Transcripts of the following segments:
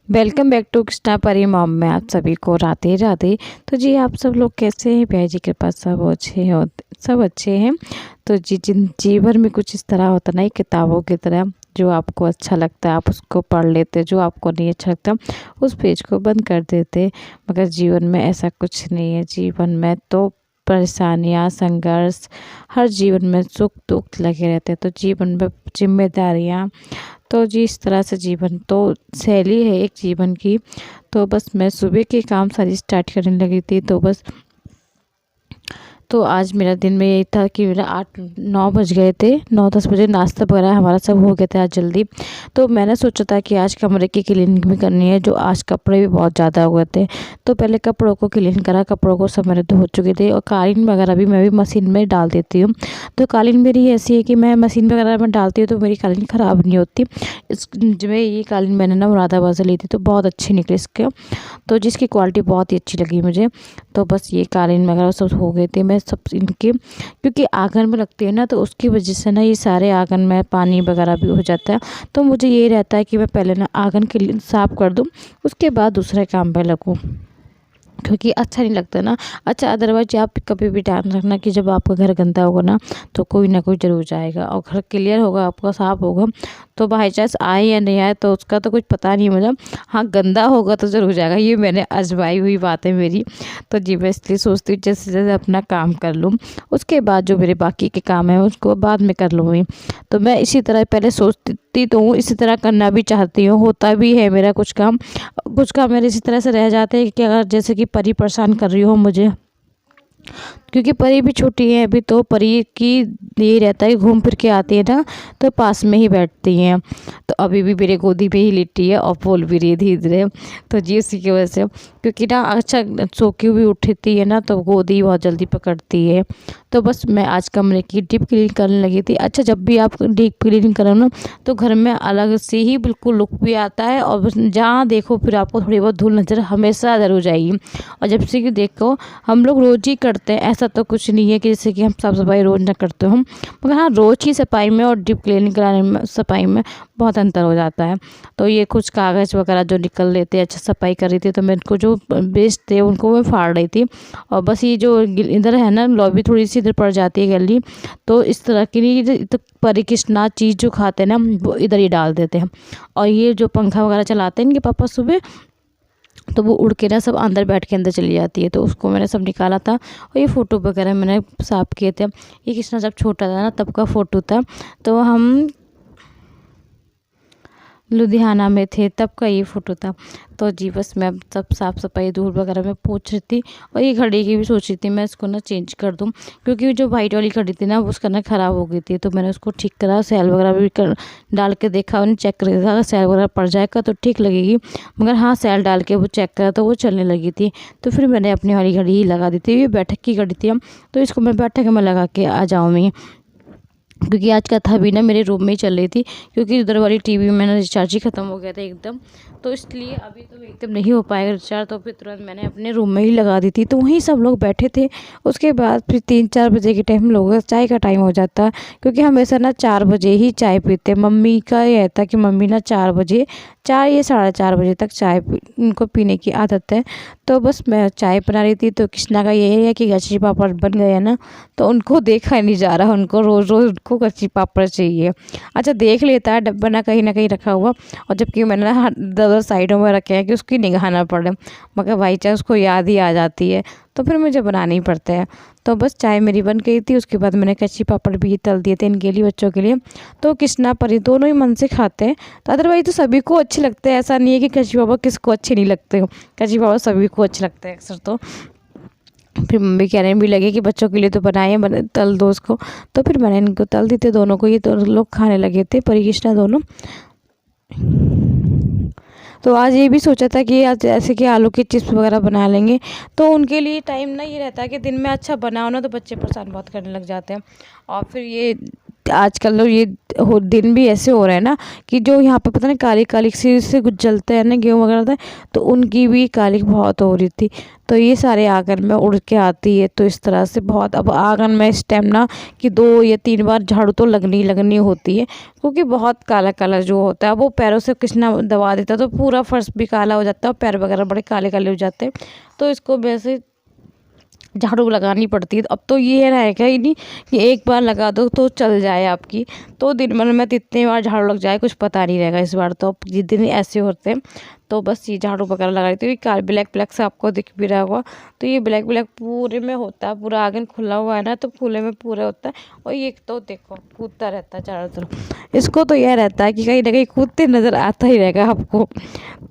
Welcome back to Krishna परी mom में आप सभी को राधे राधे। तो जी आप सब लोग कैसे हैं? प्यार जी के पास सब अच्छे हो, सब अच्छे हैं। तो जी जीवन में कुछ इस तरह होता नहीं, किताबों की तरह जो आपको अच्छा लगता है आप उसको पढ़ लेते, जो आपको नहीं अच्छा लगता उस पेज को बंद कर देते। मगर जीवन में ऐसा कुछ नहीं है। जीवन में तो परेशानियाँ, संघर्ष, हर जीवन में सुख दुख लगे रहते हैं। तो जीवन में जिम्मेदारियाँ, तो जी इस तरह से जीवन तो शैली है एक जीवन की। तो बस मैं सुबह के काम सारी स्टार्ट करने लगी थी। तो आज मेरा दिन में यही था कि मेरा 8-9 बज गए थे, 9-10 बजे नाश्ता वगैरह हमारा सब हो गया था आज जल्दी। तो मैंने सोचा था कि आज कमरे की क्लीनिंग भी करनी है, जो आज कपड़े भी बहुत ज़्यादा हो गए थे। तो पहले कपड़ों को क्लीन करा, कपड़ों को सब मेरे धो चुके थे और कालीन वगैरह भी मैं भी मशीन में डाल देती हूँ। तो कालीन मेरी ऐसी है कि मैं मशीन वगैरह में डालती हूँ तो मेरी कालीन ख़राब नहीं होती। इस जो मैं ये कालीन मैंने ना मुरादाबाद से ली थी, तो बहुत अच्छी निकली इसके, तो जिसकी क्वालिटी बहुत ही अच्छी लगी मुझे। तो बस ये कालीन वगैरह सब हो गए थे। मैं सब इनके, क्योंकि आंगन में लगती है ना, तो उसकी वजह से ना ये सारे आंगन में पानी वगैरह भी हो जाता है। तो मुझे ये रहता है कि मैं पहले ना आंगन के लिए साफ़ कर दूँ, उसके बाद दूसरे काम पे लगूँ, क्योंकि अच्छा नहीं लगता ना। अच्छा, अदरवाइज आप कभी भी ध्यान रखना कि जब आपका घर गंदा होगा ना तो कोई ना कोई ज़रूर जाएगा, और घर क्लियर होगा आपका, साफ़ होगा, तो बाई चांस आए या नहीं आए तो उसका तो कुछ पता नहीं मुझे। हाँ, गंदा होगा तो ज़रूर जाएगा, ये मैंने आजमाई हुई बात है मेरी। तो जी मैं इसलिए सोचती हूँ जैसे जैसे अपना काम कर लूँ, उसके बाद जो मेरे बाकी के काम है उसको बाद में कर लूँगी। तो मैं इसी तरह पहले सोचती तो हूँ, इसी तरह करना भी चाहती हूँ, होता भी है मेरा कुछ काम मेरे इसी तरह से रह जाते हैं कि अगर जैसे कि परी परेशान कर रही हो मुझे, क्योंकि परी भी छोटी है अभी, तो परी की ये रहता है कि घूम फिर के आती है ना तो पास में ही बैठती हैं। तो अभी भी मेरे गोदी पे ही लेटी है और बोल भी रही है धीरे धीरे। तो जी उसी की वजह से, क्योंकि ना अच्छा सो के भी उठती है ना तो गोदी बहुत जल्दी पकड़ती है। तो बस मैं आज कमरे की डीप क्लीन करने लगी थी। अच्छा, जब भी आप डीप क्लीनिंग करो ना तो घर में अलग से ही बिल्कुल लुक भी आता है, और बस जहाँ देखो फिर आपको थोड़ी बहुत धूल नज़र हमेशा ज़रूर जाएगी। और जब से कि देखो हम लोग रोज़ ही करते हैं, ऐसा तो कुछ नहीं है कि जैसे कि हम साफ़ सफाई रोज़ ना करते हो, मगर हाँ रोज़ की सफाई में और डीप क्लीनिंग कराने में सफाई में बहुत अंतर हो जाता है। तो ये कुछ कागज़ वगैरह जो निकल लेते, अच्छा सफाई कर रही थी तो मैं इनको जो वेस्ट थे उनको मैं फाड़ रही थी। और बस ये जो इधर है ना लॉबी थोड़ी सी इधर पड़ जाती है गली, तो इस तरह की नहीं तो परिकिष्णा चीज़ जो खाते हैं ना वो इधर ही डाल देते हैं। और ये जो पंखा वगैरह चलाते हैं इनके पापा सुबह, तो वो उड़ के ना सब अंदर बैठ के अंदर चली जाती है। तो उसको मैंने सब निकाला था, और ये फ़ोटो वगैरह मैंने साफ़ किए थे। ये कृष्णा जब छोटा था ना तब का फ़ोटो था, तो हम लुधियाना में थे तब का ये फ़ोटो था। तो जी बस मैं सब साफ़ सफाई धूल वगैरह में पोंछ रही थी, और ये घड़ी की भी सोच रही थी मैं इसको ना चेंज कर दूँ, क्योंकि जो वाइट वाली घड़ी थी ना उसका ना ख़राब हो गई थी। तो मैंने उसको ठीक करा, सेल वगैरह भी डाल के देखा, उन्हें चेक कर था, अगर सेल वगैरह पड़ जाएगा तो ठीक लगेगी। मगर हाँ, सेल डाल के वो चेक करा तो वो चलने लगी थी। तो फिर मैंने अपनी वाली घड़ी ही लगा दी थी। ये बैठक की घड़ी थी, हम तो इसको मैं बैठक में लगा के आ जाऊँगी, क्योंकि आज कथा भी ना मेरे रूम में ही चल रही थी, क्योंकि उधर वाली टीवी में ना रिचार्ज ही ख़त्म हो गया था एकदम। तो इसलिए अभी तो एकदम नहीं हो पाएगा रिचार्ज, तो फिर तुरंत मैंने अपने रूम में ही लगा दी थी। तो वहीं सब लोग बैठे थे। उसके बाद फिर 3-4 बजे के टाइम हम लोगों का चाय का टाइम हो जाता है, क्योंकि हमेशा ना 4 बजे ही चाय पीते हैं। मम्मी का ये रहता है कि मम्मी ना 4 बजे, 4 या 4:30 बजे तक चाय उनको पीने की आदत है। तो बस मैं चाय बना रही थी, तो कृष्णा का यही है कि गच्छी पापड़ बन गए ना, तो उनको देखा नहीं जा रहा, उनको रोज़ रोज़ उनको गच्छी पापड़ चाहिए। अच्छा, देख लेता है डब्बा ना कहीं रखा हुआ, और जबकि मैंने ना दो साइडों में रखे हैं कि उसकी निगाह ना पड़े, मगर बाई चांस उसको याद ही आ जाती है, तो फिर मुझे बनाना ही पड़ता है। तो बस चाय मेरी बन गई थी, उसके बाद मैंने कच्ची पापड़ भी तल दिए थे इनके लिए, बच्चों के लिए। तो कृष्णा परी दोनों ही मन से खाते हैं, तो अदरवाइज तो सभी को अच्छे लगते हैं, ऐसा नहीं है कि कच्ची पापड़ किसको अच्छे नहीं लगते हो, कच्ची पापड़ सभी को अच्छे लगते हैं अक्सर। तो फिर मम्मी कहने भी लगे कि बच्चों के लिए तो बनाए, बने तल दो उसको। तो फिर मैंने इनको तल दी थे दोनों को, ये तो लोग खाने लगे थे, परी कृष्णा दोनों। तो आज ये भी सोचा था कि आज जैसे कि आलू के चिप्स वगैरह बना लेंगे, तो उनके लिए टाइम ना ये रहता है कि दिन में अच्छा बनाओ ना तो बच्चे परेशान बहुत करने लग जाते हैं। और फिर ये आजकल तो ये दिन भी ऐसे हो रहे हैं ना कि जो यहाँ पे पता नहीं काली काली से कुछ जलते हैं ना गेहूँ वगैरह होता है, तो उनकी भी काली बहुत हो रही थी। तो ये सारे आंगन में उड़ के आती है, तो इस तरह से बहुत अब आंगन में इस टाइम ना कि 2 या 3 बार झाड़ू तो लगनी होती है, क्योंकि बहुत काला काला जो होता है वो पैरों से किसी ना दबा देता है तो पूरा फर्श भी काला हो जाता है और पैर वगैरह बड़े काले काले हो जाते हैं। तो इसको वैसे झाड़ू लगानी पड़ती है। अब तो ये रहेगा ही नहीं कि एक बार लगा दो तो चल जाए आपकी, तो दिन भर में कितने बार झाड़ू लग जाए कुछ पता नहीं रहेगा। इस बार तो जिस दिन ऐसे होते हैं तो बस ये झाड़ू वगैरह लगा रही थी। ये ब्लैक ब्लैक से आपको दिख भी रहा होगा, तो ये ब्लैक ब्लैक पूरे में होता है, पूरा आंगन खुला हुआ है ना तो खुले में पूरा होता है। और ये तो देखो कूदता रहता है चारों तरफ, इसको तो यह रहता है कि कहीं ना कहीं कूदते नज़र आता ही रहेगा आपको।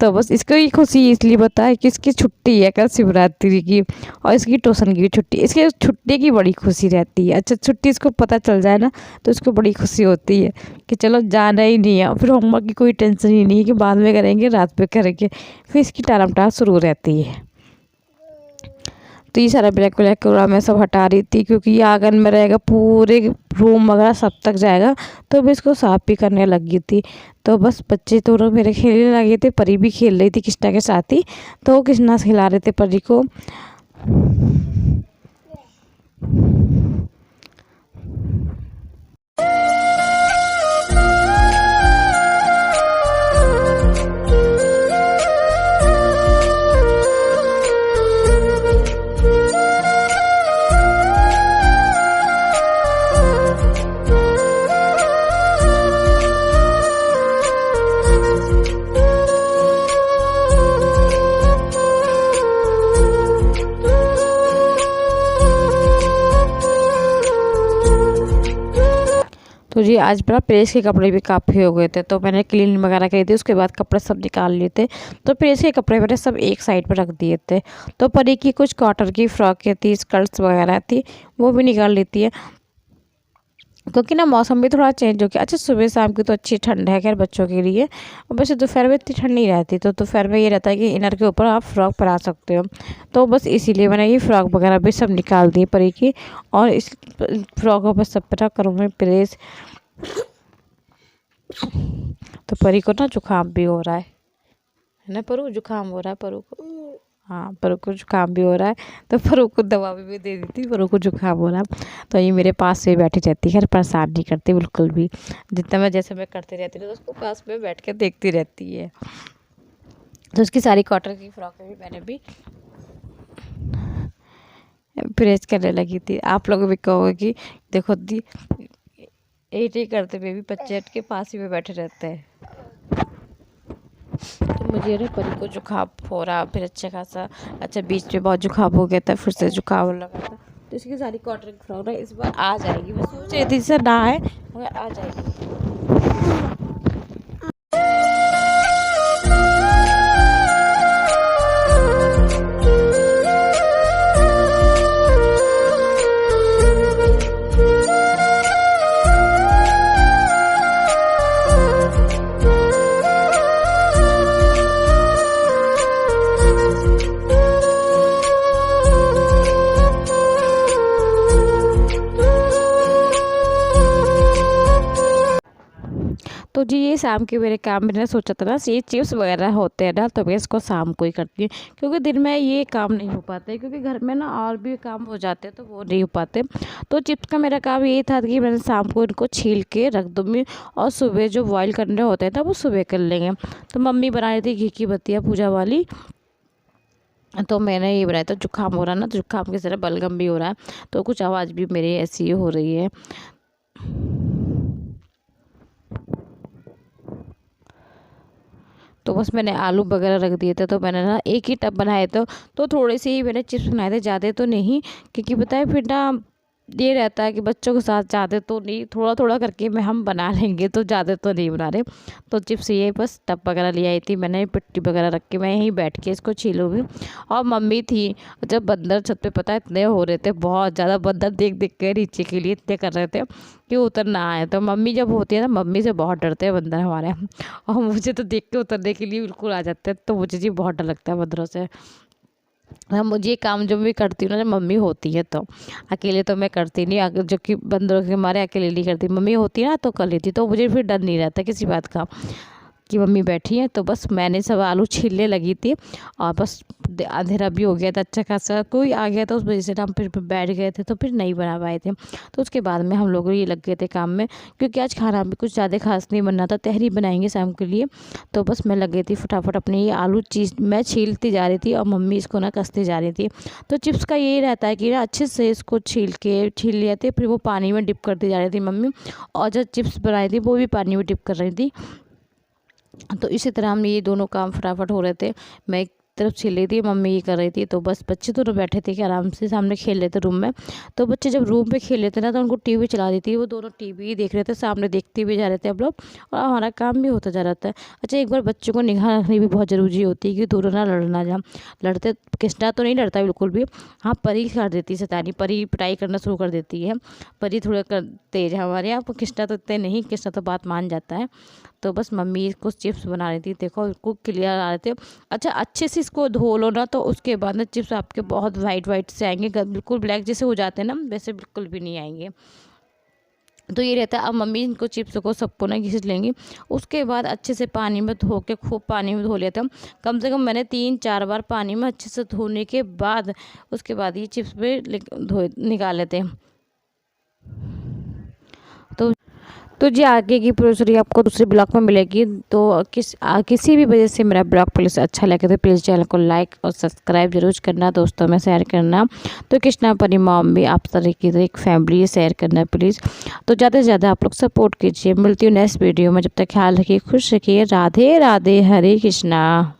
तो बस इसको ये खुशी इसलिए बताए कि इसकी छुट्टी है कल शिवरात्रि की, और इसकी ट्यूशन की भी छुट्टी, इसके छुट्टी की बड़ी खुशी रहती है। अच्छा छुट्टी इसको पता चल जाए ना तो इसको बड़ी खुशी होती है कि चलो जाना ही नहीं है, फिर होमवर्क की कोई टेंशन ही नहीं है कि बाद में करेंगे रात में करेंगे, फिर इसकी टालमटाल शुरू रहती है। तो ये सारा ब्लैक ब्लैक कूड़ा मैं सब हटा रही थी, क्योंकि ये आंगन में रहेगा पूरे रूम वगैरह सब तक जाएगा, तो मैं इसको साफ़ भी करने लगी थी। तो बस बच्चे तो लोग मेरे खेलने लगे थे, परी भी खेल रही थी कृष्णा के साथ ही, तो कृष्णा खिला रहे थे परी को। तो जी आज मेरा प्रेस के कपड़े भी काफ़ी हो गए थे, तो मैंने क्लीन वगैरह करी थी, उसके बाद कपड़े सब निकाल लिए थे। तो प्रेस के कपड़े मैंने सब एक साइड पर रख दिए थे। तो परी की कुछ कॉटन की फ्रॉकें थी, स्कर्ट्स वगैरह थी, वो भी निकाल लेती है, क्योंकि ना मौसम भी थोड़ा चेंज हो गया। अच्छा सुबह शाम की तो अच्छी ठंड है खैर बच्चों के लिए, और वैसे दोपहर में इतनी ठंड नहीं रहती, तो दोपहर में ये रहता है कि इनर के ऊपर आप फ्रॉक पहना सकते हो। तो बस इसीलिए मैंने ये फ्रॉक वगैरह भी सब निकाल दी परी की, और इस फ्रॉकों पर सब पर करूँ मैं प्रेस। तो परी को ना जुकाम भी हो रहा है ना, परू जुकाम हो रहा है परू को, हाँ परू को जुकाम भी हो रहा है, तो परू को दवा भी दे दी थी, परू को जुकाम हो रहा है। तो ये मेरे पास से बैठी रहती है, खैर परेशान नहीं करती बिल्कुल भी, जितना मैं जैसे मैं करती रहती हूँ तो उसको पास में बैठ के देखती रहती है। तो उसकी सारी कॉटन की फ्रॉकें भी मैंने भी प्रेस करने लगी थी। आप लोग भी कहोगे कि देखो दी यही करते बेबी बच्चे के पास ही में बैठे रहते हैं। तो मुझे ना परी को जुकाम हो रहा, फिर अच्छा खासा, अच्छा बीच में बहुत जुकाम हो गया था, फिर से जुकाम लगा था। तो इसकी सारी कॉटन की फ्रॉक ना इस बार आ जाएगी, मैं सोच रही थी इससे ना आए मगर आ जाएगी। तो जी ये शाम के मेरे काम मैंने सोचा था ना, ये चिप्स वगैरह होते हैं ना, तो मैं इसको शाम को ही करती हूँ, क्योंकि दिन में ये काम नहीं हो पाता है, क्योंकि घर में ना और भी काम हो जाते हैं तो वो नहीं हो पाते। तो चिप्स का मेरा काम यही था कि मैंने शाम को इनको छील के रख दूँगी, और सुबह जो बॉयल करने होते हैं ना वो सुबह कर लेंगे। तो मम्मी बना रही थी घी की बत्तियाँ पूजा वाली, तो मैंने ये बनाया था। जुकाम हो रहा ना, तो जुकाम की तरह बलगम भी हो रहा है, तो कुछ आवाज़ भी मेरी ऐसी हो रही है। तो बस मैंने आलू वगैरह रख दिए थे, तो मैंने ना एक ही टब बनाए थे, तो थोड़े से ही मैंने चिप्स बनाए थे, ज़्यादा तो नहीं, क्योंकि बताए फिर ना ये रहता है कि बच्चों के साथ ज़्यादा तो नहीं, थोड़ा थोड़ा करके मैं हम बना लेंगे, तो ज़्यादा तो नहीं बना रहे। तो चिप्स ये बस टब वगैरह ले आई थी मैंने, पिट्टी वगैरह रख के मैं यहीं बैठ के इसको छीलूँगी। और मम्मी थी, जब बंदर छत पे पता है इतने हो रहे थे, बहुत ज़्यादा बंदर देख देख के नीचे के लिए इतने कर रहे थे कि उतर ना आए। तो मम्मी जब होती है ना, मम्मी से बहुत डरते हैं बंदर हमारे, और मुझे तो देख के उतरने के लिए बिल्कुल आ जाते हैं, तो मुझे जी बहुत डर लगता है बंदरों से। हाँ, मुझे ये काम जब भी करती हूँ ना, जब मम्मी होती है तो, अकेले तो मैं करती नहीं, जो कि बंदरों के मारे अकेले नहीं करती, मम्मी होती है ना तो कर लेती, तो मुझे फिर डर नहीं रहता किसी बात का कि मम्मी बैठी है। तो बस मैंने सब आलू छीलने लगी थी और बस अंधेरा भी हो गया था, अच्छा खासा कोई आ गया था, उस वजह से हम फिर बैठ गए थे, तो फिर नहीं बना पाए थे। तो उसके बाद में हम लोग ये लग गए थे काम में, क्योंकि आज खाना भी कुछ ज़्यादा खास नहीं बनना था, तहरी बनाएंगे शाम के लिए। तो बस मैं लग गई थी फटाफट अपने ये आलू चीज़ मैं छीलती जा रही थी और मम्मी इसको ना कसती जा रही थी। तो चिप्स का यही रहता है कि ना अच्छे से इसको छील लिया थे, फिर वो पानी में डिप करती जा रही थी मम्मी, और जो चिप्स बनाई थी वो भी पानी में डिप कर रही थी। तो इसी तरह हम ये दोनों काम फटाफट हो रहे थे। मैं एक तरफ छील रही थी, मम्मी ये कर रही थी। तो बस बच्चे दोनों बैठे थे कि आराम से सामने खेल रहे थे रूम में। तो बच्चे जब रूम पे खेल लेते ना तो उनको टीवी चला दी थी, वो दोनों टीवी ही देख रहे थे, सामने देखते भी जा रहे थे हम लोग, और हमारा काम भी होता जा रहा था। अच्छा, एक बार बच्चों को निगाह रखनी भी बहुत ज़रूरी होती है कि दोनों ना लड़ना जा लड़ते। कृष्णा तो नहीं लड़ता बिल्कुल भी, हाँ परी कर देती है शैतानी, परी पिटाई करना शुरू कर देती है। परी थोड़ा तेज है हमारे यहाँ, कृष्णा तो इतने नहीं, कृष्णा तो बात मान जाता है। तो बस मम्मी इसको चिप्स बना रही थी, देखो इसको क्लियर आ रहे थे। अच्छा, अच्छे से इसको धो लो ना, तो उसके बाद ना चिप्स आपके बहुत वाइट वाइट से आएंगे, बिल्कुल ब्लैक जैसे हो जाते हैं ना, वैसे बिल्कुल भी नहीं आएंगे। तो ये रहता है। अब मम्मी इनको चिप्स को सबको ना घिस लेंगी, उसके बाद अच्छे से पानी में धो के, खूब पानी में धो लेते हम। कम से कम मैंने 3-4 बार पानी में अच्छे से धोने के बाद उसके बाद ये चिप्स पे धो निकाल लेते हैं। तो जी आगे की प्रोसेस आपको दूसरे ब्लॉग में मिलेगी। तो किसी भी वजह से मेरा ब्लॉग प्लीज़ अच्छा लगे तो प्लीज़ चैनल को लाइक और सब्सक्राइब जरूर करना, दोस्तों में शेयर करना। तो कृष्णा परी मॉम भी आप तरह की एक फैमिली शेयर करना प्लीज़। तो ज़्यादा से ज़्यादा आप लोग सपोर्ट कीजिए। मिलती हूँ नेक्स्ट वीडियो में, जब तक ख्याल रखिए, खुश रखिए। राधे राधे, हरे कृष्णा।